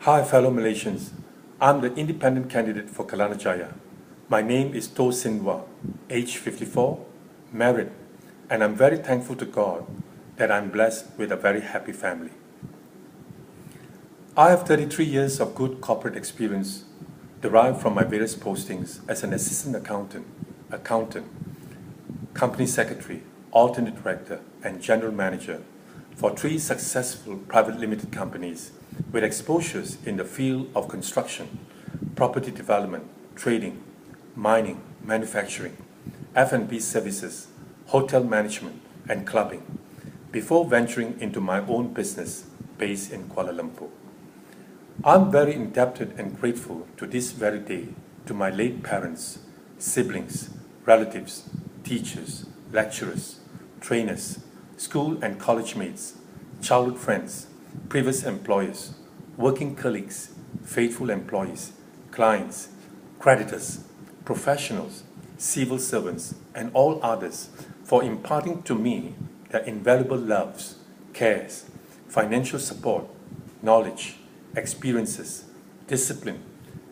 Hi fellow Malaysians, I'm the independent candidate for Kelana Jaya. My name is To Sinwa, age 54, married, and I'm very thankful to God that I'm blessed with a very happy family. I have 33 years of good corporate experience derived from my various postings as an assistant accountant, company secretary, alternate director, and general manager for 3 successful private limited companies with exposures in the field of construction, property development, trading, mining, manufacturing, F&B services, hotel management, and clubbing, before venturing into my own business based in Kuala Lumpur. I'm very indebted and grateful to this very day to my late parents, siblings, relatives, teachers, lecturers, trainers, school and college mates, childhood friends, previous employers, working colleagues, faithful employees, clients, creditors, professionals, civil servants, and all others for imparting to me their invaluable loves, cares, financial support, knowledge, experiences, discipline,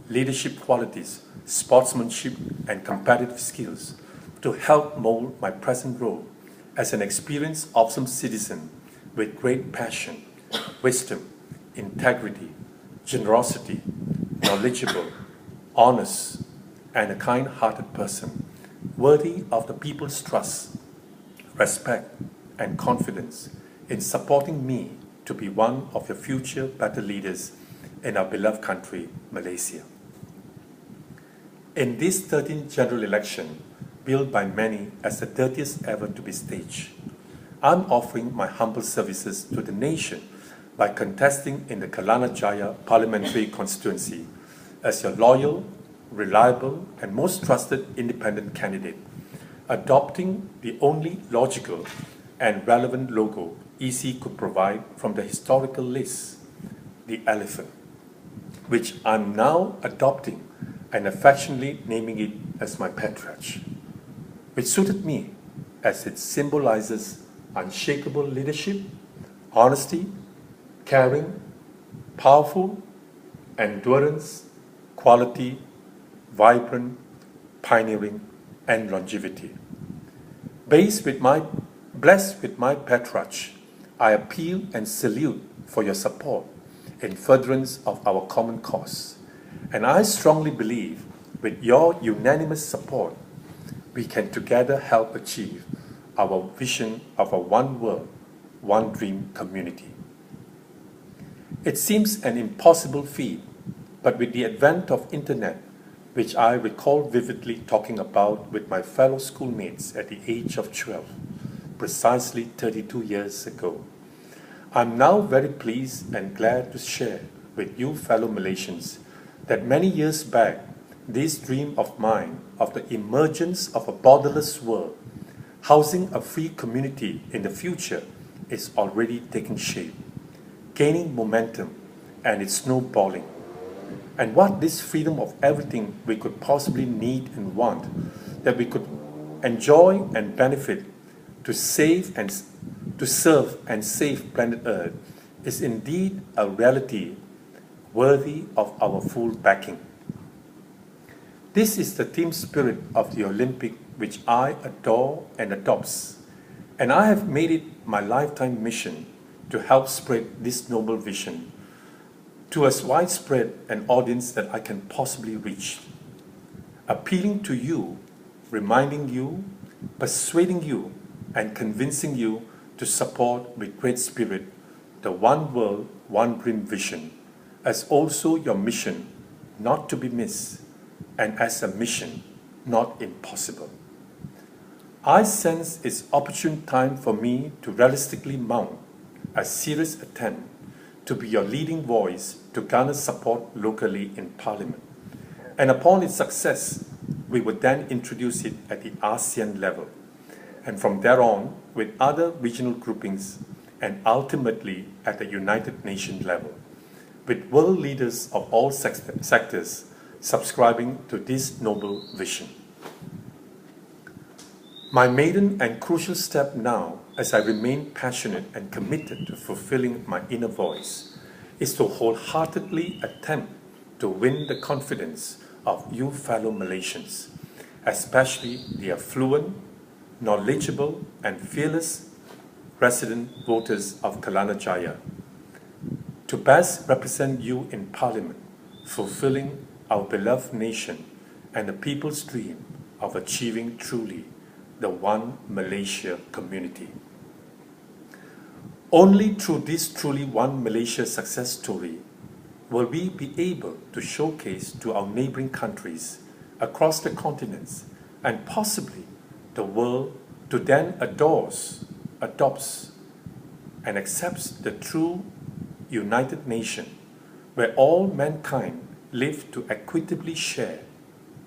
leadership qualities, sportsmanship, and competitive skills to help mold my present role as an experienced, awesome citizen with great passion, wisdom, integrity, generosity, knowledgeable, honest, and a kind-hearted person, worthy of the people's trust, respect, and confidence in supporting me to be one of your future better leaders in our beloved country, Malaysia. In this 13th general election, billed by many as the 30th ever to be staged, I'm offering my humble services to the nation by contesting in the Kelana Jaya parliamentary constituency as your loyal, reliable, and most trusted independent candidate, adopting the only logical and relevant logo EC could provide from the historical list, the elephant, which I'm now adopting and affectionately naming it as my patriarch, which suited me as it symbolizes unshakable leadership, honesty, caring, powerful, endurance, quality, vibrant, pioneering, and longevity. Blessed with my patriarch, I appeal and salute for your support in furtherance of our common cause. And I strongly believe with your unanimous support, we can together help achieve our vision of a one world, one dream community. It seems an impossible feat, but with the advent of internet, which I recall vividly talking about with my fellow schoolmates at the age of 12, precisely 32 years ago, I'm now very pleased and glad to share with you fellow Malaysians that many years back, this dream of mine of the emergence of a borderless world, housing a free community in the future, is already taking shape, gaining momentum, and it's snowballing. And what this freedom of everything we could possibly need and want, that we could enjoy and benefit to serve and save planet Earth, is indeed a reality worthy of our full backing. This is the team spirit of the Olympic which I adore and adopts, and I have made it my lifetime mission to help spread this noble vision to as widespread an audience that I can possibly reach, appealing to you, reminding you, persuading you, and convincing you to support with great spirit the one world, one dream vision, as also your mission not to be missed, and as a mission not impossible. I sense it's opportune time for me to realistically mount a serious attempt to be your leading voice to garner support locally in Parliament. And upon its success, we would then introduce it at the ASEAN level, and from there on with other regional groupings, and ultimately at the United Nations level, with world leaders of all sectors subscribing to this noble vision. My maiden and crucial step now, as I remain passionate and committed to fulfilling my inner voice, is to wholeheartedly attempt to win the confidence of you fellow Malaysians, especially the affluent, knowledgeable and fearless resident voters of Kelana Jaya, to best represent you in Parliament, fulfilling our beloved nation and the people's dream of achieving truly the One Malaysia community. Only through this truly One Malaysia success story will we be able to showcase to our neighboring countries across the continents and possibly the world to then adopts and accepts the true united nation where all mankind live to equitably share,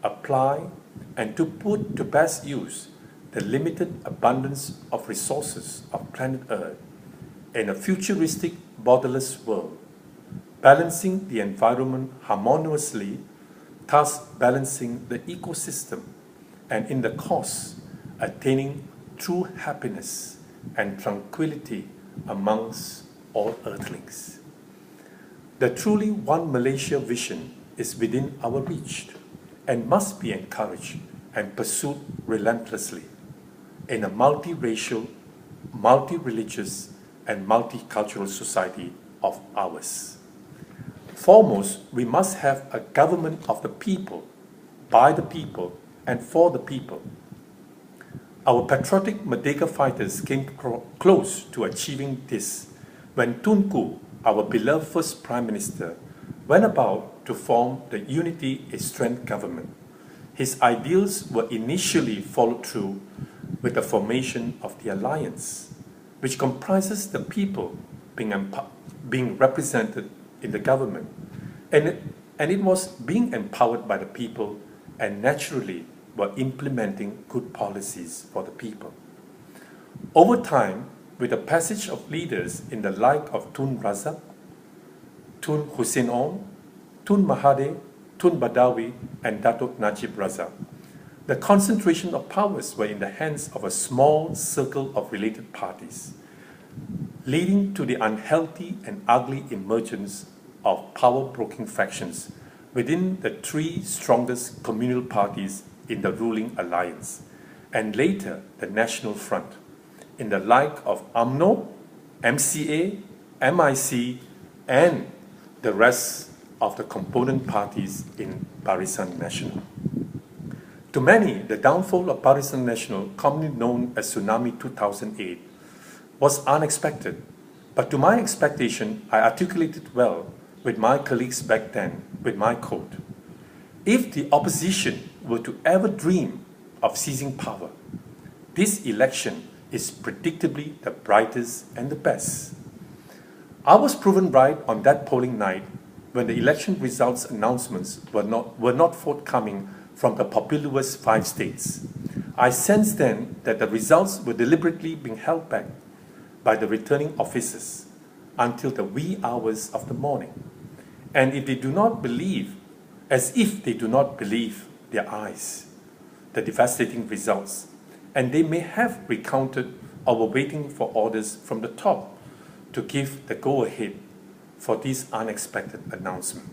apply, and to put to best use the limited abundance of resources of planet Earth in a futuristic, borderless world, balancing the environment harmoniously, thus balancing the ecosystem, and in the course, attaining true happiness and tranquility amongst all earthlings. The truly One Malaysia vision is within our reach and must be encouraged and pursued relentlessly in a multiracial, multi-religious, and multicultural society of ours. Foremost, we must have a government of the people, by the people, and for the people. Our patriotic Merdeka fighters came close to achieving this when Tunku, our beloved first Prime Minister, went about to form the Unity is Strength government. His ideals were initially followed through with the formation of the alliance, which comprises the people being represented in the government. And it was being empowered by the people and naturally were implementing good policies for the people. Over time, with the passage of leaders in the like of Tun Razak, Tun Hussein On, Tun Mahathir, Tun Badawi, and Datuk Najib Razak, the concentration of powers were in the hands of a small circle of related parties, leading to the unhealthy and ugly emergence of power-broking factions within the three strongest communal parties in the ruling alliance, and later the National Front, in the like of UMNO, MCA, MIC, and the rest of the component parties in Barisan Nasional. To many, the downfall of Barisan Nasional, commonly known as Tsunami 2008, was unexpected, but to my expectation, I articulated well with my colleagues back then with my quote: if the opposition were to ever dream of seizing power, this election is predictably the brightest and the best. I was proven right on that polling night when the election results announcements were not forthcoming from the populous 5 states. I sensed then that the results were deliberately being held back by the returning officers until the wee hours of the morning. And if they do not believe, as if they do not believe their eyes, the devastating results, and they may have recounted or were waiting for orders from the top to give the go-ahead for this unexpected announcement.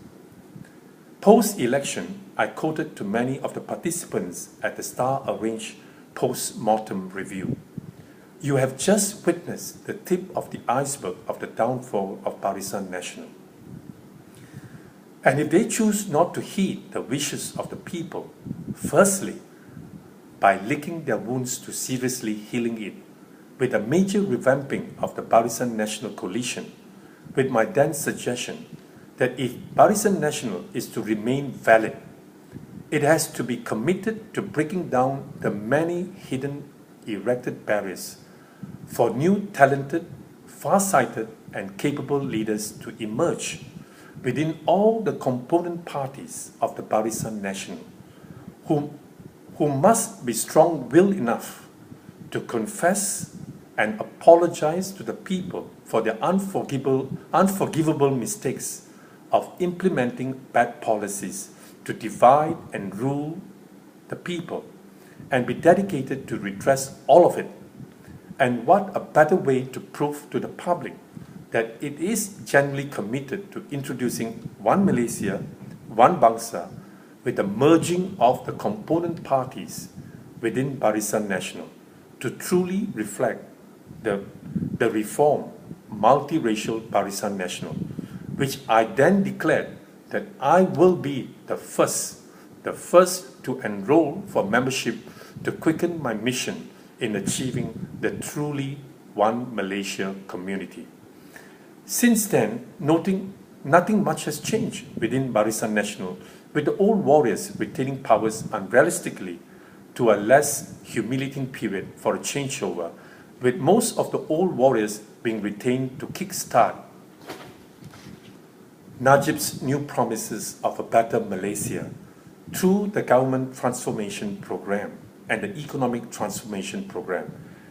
Post-election, I quoted to many of the participants at the star-arranged post-mortem review: "You have just witnessed the tip of the iceberg of the downfall of Barisan Nasional. And if they choose not to heed the wishes of the people, firstly, by licking their wounds to seriously healing it, with a major revamping of the Barisan Nasional coalition, with my then suggestion that if Barisan Nasional is to remain valid, it has to be committed to breaking down the many hidden erected barriers for new talented, far-sighted and capable leaders to emerge within all the component parties of the Barisan Nasional, who must be strong-willed enough to confess and apologize to the people for their unforgivable mistakes of implementing bad policies to divide and rule the people, and be dedicated to redress all of it. And what a better way to prove to the public that it is genuinely committed to introducing one Malaysia, one Bangsa, with the merging of the component parties within Barisan Nasional to truly reflect the reformed multiracial Barisan Nasional, which I then declared that I will be the first to enroll for membership to quicken my mission in achieving the truly one Malaysia community. Since then, nothing much has changed within Barisan Nasional, with the old warriors retaining powers unrealistically to a less humiliating period for a changeover, with most of the old warriors being retained to kickstart Najib's new promises of a better Malaysia through the government transformation program and the economic transformation program,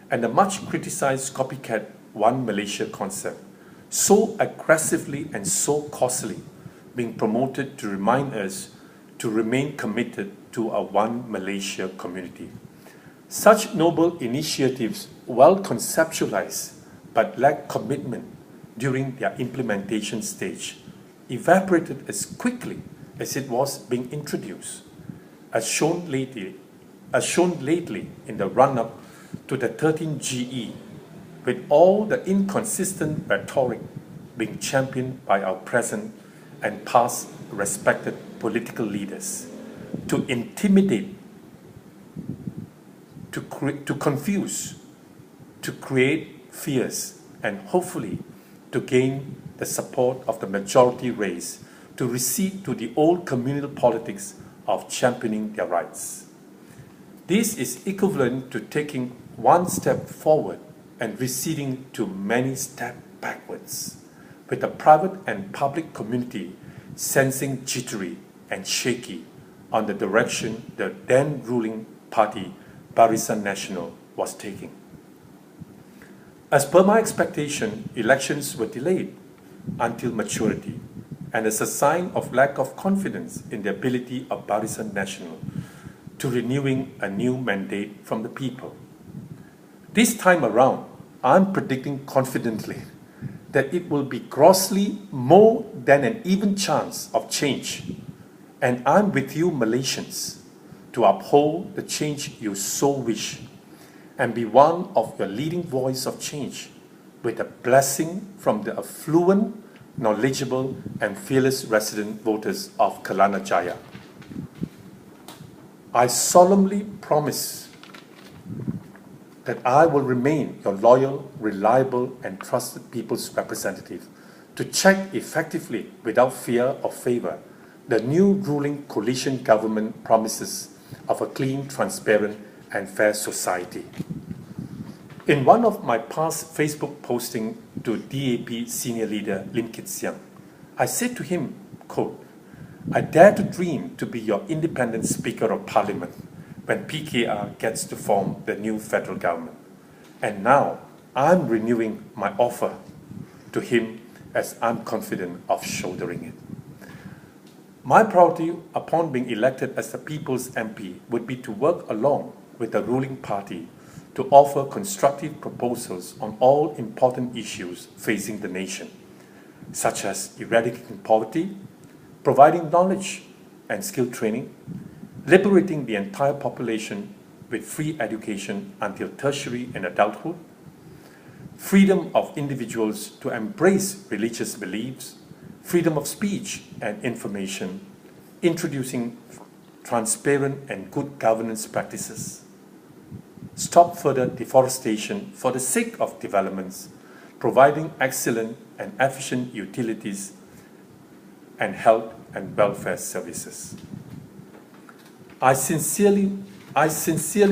and the much criticized copycat One Malaysia concept, so aggressively and so costly, being promoted to remind us to remain committed to a One Malaysia community. Such noble initiatives, well conceptualized but lack commitment during their implementation stage, evaporated as quickly as it was being introduced, as shown lately in the run-up to the 13 GE, with all the inconsistent rhetoric being championed by our present and past respected political leaders to intimidate, to confuse, to create fears, and hopefully to gain the support of the majority race to recede to the old communal politics of championing their rights. This is equivalent to taking one step forward and receding to many steps backwards, with the private and public community sensing jittery and shaky on the direction the then ruling party, Barisan Nasional, was taking. As per my expectation, elections were delayed until maturity, and as a sign of lack of confidence in the ability of Barisan Nasional to renewing a new mandate from the people. This time around, I'm predicting confidently that it will be grossly more than an even chance of change, and I'm with you Malaysians to uphold the change you so wish and be one of your leading voice of change, with a blessing from the affluent, knowledgeable and fearless resident voters of Kelana Jaya. I solemnly promise that I will remain your loyal, reliable and trusted people's representative to check effectively, without fear or favor, the new ruling coalition government promises of a clean, transparent and fair society. In one of my past Facebook posting to DAP senior leader Lim Kit Siang, I said to him, quote, "I dare to dream to be your independent Speaker of Parliament when PKR gets to form the new federal government. And now I'm renewing my offer to him as I'm confident of shouldering it." My priority upon being elected as the People's MP would be to work along with the ruling party to offer constructive proposals on all important issues facing the nation, such as eradicating poverty, providing knowledge and skill training, liberating the entire population with free education until tertiary and adulthood, freedom of individuals to embrace religious beliefs, freedom of speech and information, introducing transparent and good governance practices, stop further deforestation for the sake of developments, providing excellent and efficient utilities and health and welfare services. I sincerely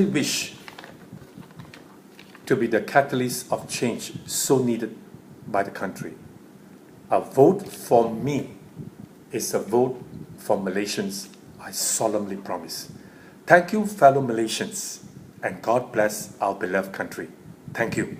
wish to be the catalyst of change so needed by the country. A vote for me is a vote for Malaysians, I solemnly promise. Thank you, fellow Malaysians, and God bless our beloved country. Thank you.